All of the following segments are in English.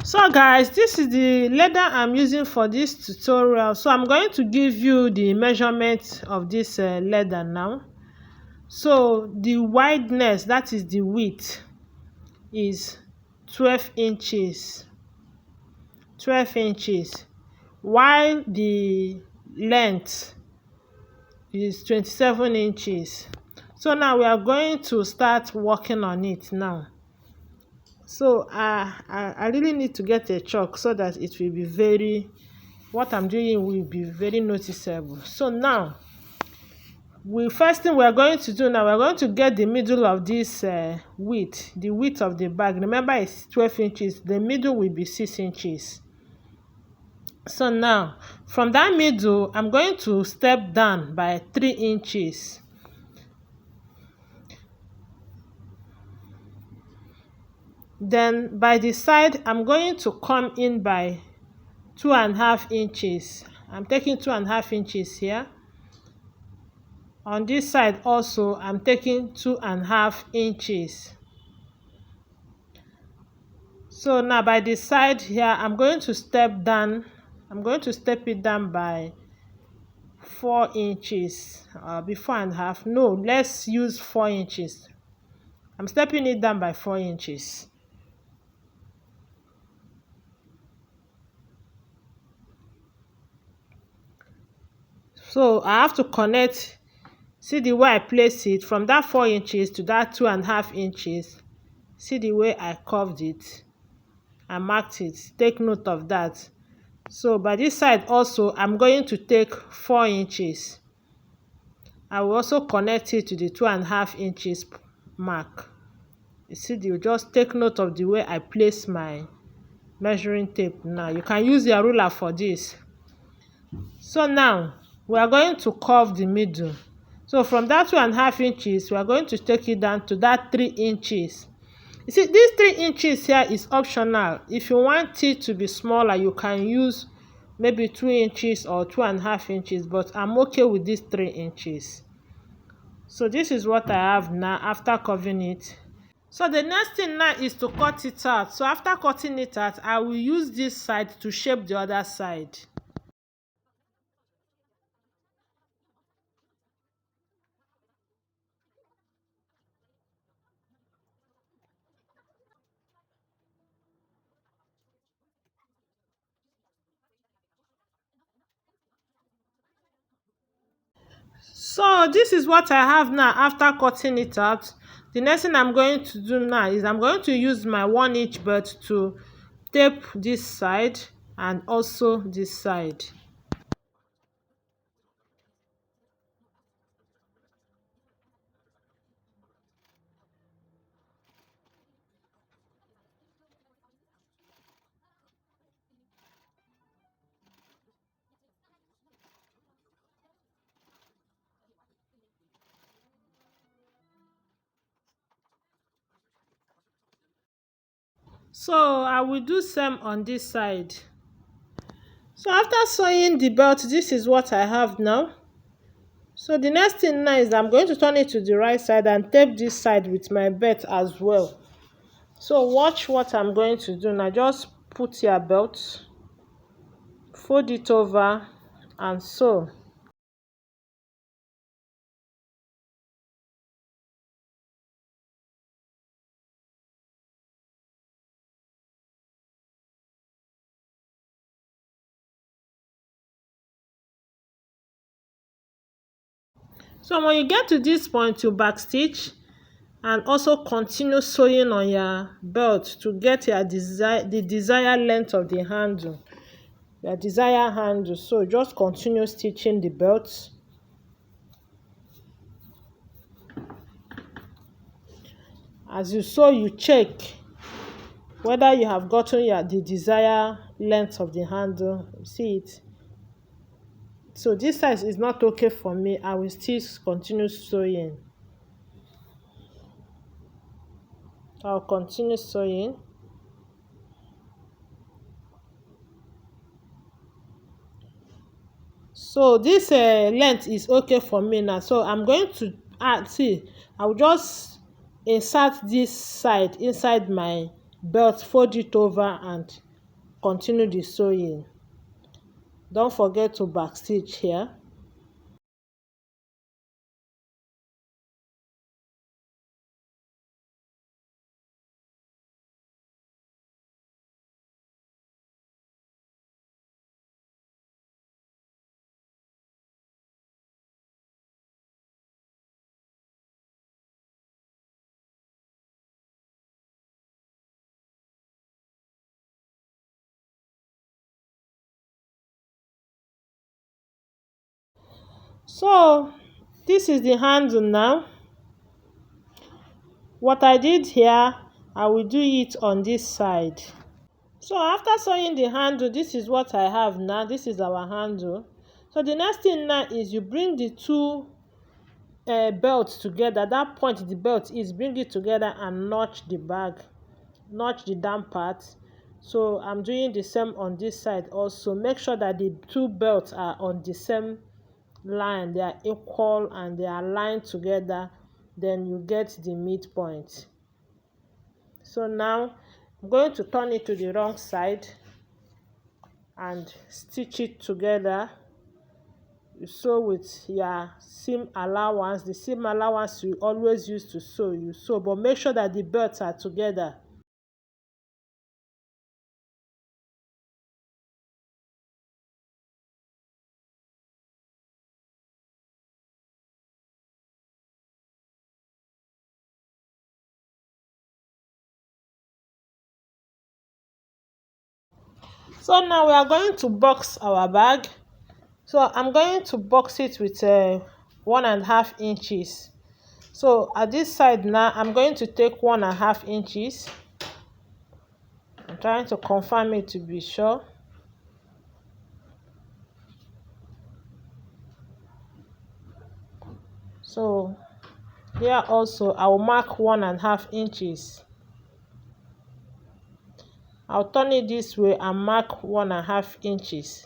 So guys, this is the leather I'm using for this tutorial. So I'm going to give you the measurement of this leather now. So the wideness, that is the width, is 12 inches 12 inches, while the length is 27 inches. So now we are going to start working on it now. So I really need to get a chalk so that it will be very, what I'm doing will be very noticeable. So now, first thing we are going to do now, we're going to get the middle of this width, the width of the bag. Remember, it's 12 inches. The middle will be 6 inches. So now, from that middle, I'm going to step down by 3 inches. Then by the side, I'm going to come in by 2.5 inches. I'm taking 2.5 inches here. On this side also, I'm taking 2.5 inches. So now by the side here, I'm going to step down. I'm going to step it down by 4 inches. Be 4.5. No, let's use 4 inches. I'm stepping it down by 4 inches. So I have to connect. See the way I place it from that 4 inches to that 2.5 inches. See the way I curved it. I marked it. Take note of that. So by this side also, I'm going to take 4 inches. I will also connect it to the 2.5 inches mark. You see, you just take note of the way I place my measuring tape. Now you can use your ruler for this. So now we are going to curve the middle. So from that 2.5 inches, we are going to take it down to that 3 inches. You see, this 3 inches here is optional. If you want it to be smaller, you can use maybe 2 inches or 2.5 inches, but I'm okay with this 3 inches. So this is what I have now after curving it. So the next thing now is to cut it out. So after cutting it out, I will use this side to shape the other side. So this is what I have now after cutting it out. The next thing I'm going to do now is I'm going to use my 1-inch belt to tape this side and also this side. So I will do same on this side. So after sewing the belt, this is what I have now. So the next thing now is I'm going to turn it to the right side and tape this side with my belt as well. So watch what I'm going to do now. Just put your belt, fold it over and sew. So when you get to this point, you backstitch and also continue sewing on your belt to get the desired length of the handle, your desired handle. So just continue stitching the belt. As you sew, you check whether you have gotten the desired length of the handle. See it. So this size is not okay for me. I will still continue sewing. I'll continue sewing. So this length is okay for me now. So I'm going to see. I will just insert this side inside my belt, fold it over and continue the sewing. Don't forget to back stitch here. So this is the handle now. What I did here, I will do it on this side. So after sewing the handle, this is what I have now. This is our handle. So the next thing now is you bring the two belts together. That point the belt is, bring it together and notch the bag, notch the down part. So I'm doing the same on this side also. Make sure that the two belts are on the same line, they are equal and they are aligned together, then you get the midpoint. So now I'm going to turn it to the wrong side and stitch it together. You sew with your seam allowance. The seam allowance you always use to sew, you sew, but make sure that the belts are together. So now we are going to box our bag. So I'm going to box it with 1.5 inches. So at this side now, I'm going to take 1.5 inches. I'm trying to confirm it to be sure. So here also I will mark 1.5 inches. I'll turn it this way and mark 1.5 inches.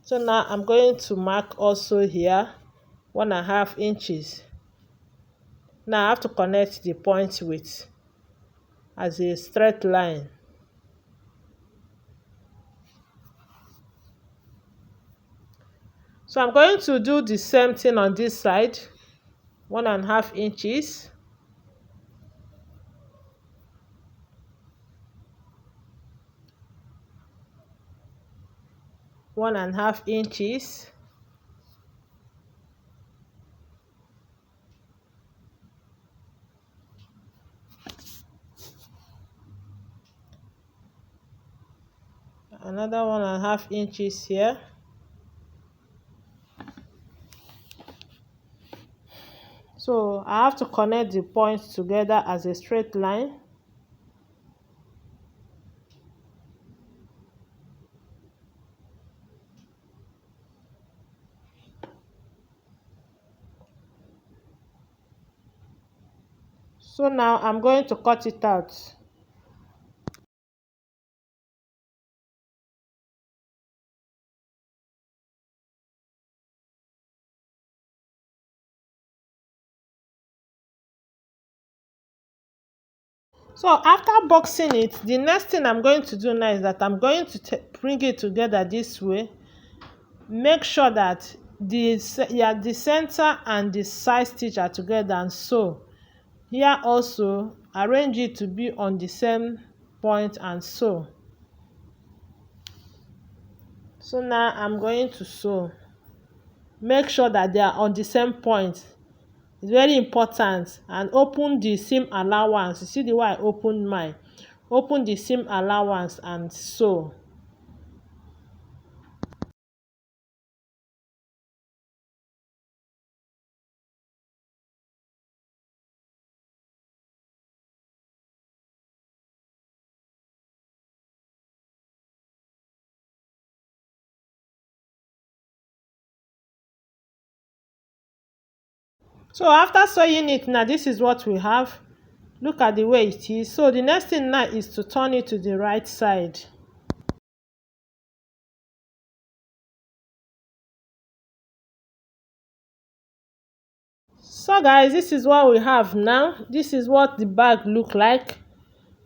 So now I'm going to mark also here 1.5 inches. Now I have to connect the point with as a straight line. So I'm going to do the same thing on this side, 1.5 inches. One and a half inches. Another 1.5 inches here. So I have to connect the points together as a straight line. So now I'm going to cut it out. So after boxing it, the next thing I'm going to do now is that I'm going to bring it together this way. Make sure that the center and the side stitch are together, and so here also arrange it to be on the same point and sew. So now I'm going to sew. Make sure that they are on the same point. It's very important. And open the seam allowance. You see the way I opened mine. Open the seam allowance and sew. So after sewing it now, this is what we have. Look at the way it is. So the next thing now is to turn it to the right side. So guys, this is what we have now. This is what the bag look like.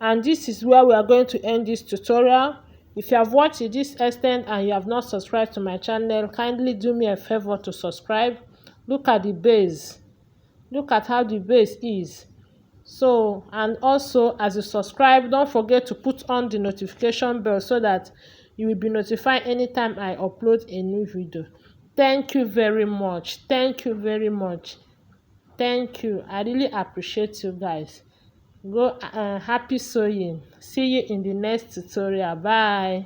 And this is where we are going to end this tutorial. If you have watched to this extent and you have not subscribed to my channel, kindly do me a favor to subscribe. Look at the base. Look at how the base is. So, and also as you subscribe, don't forget to put on the notification bell so that you will be notified anytime I upload a new video. Thank you very much. Thank you very much. Thank you. I really appreciate you guys. Go happy sewing. See you in the next tutorial. Bye.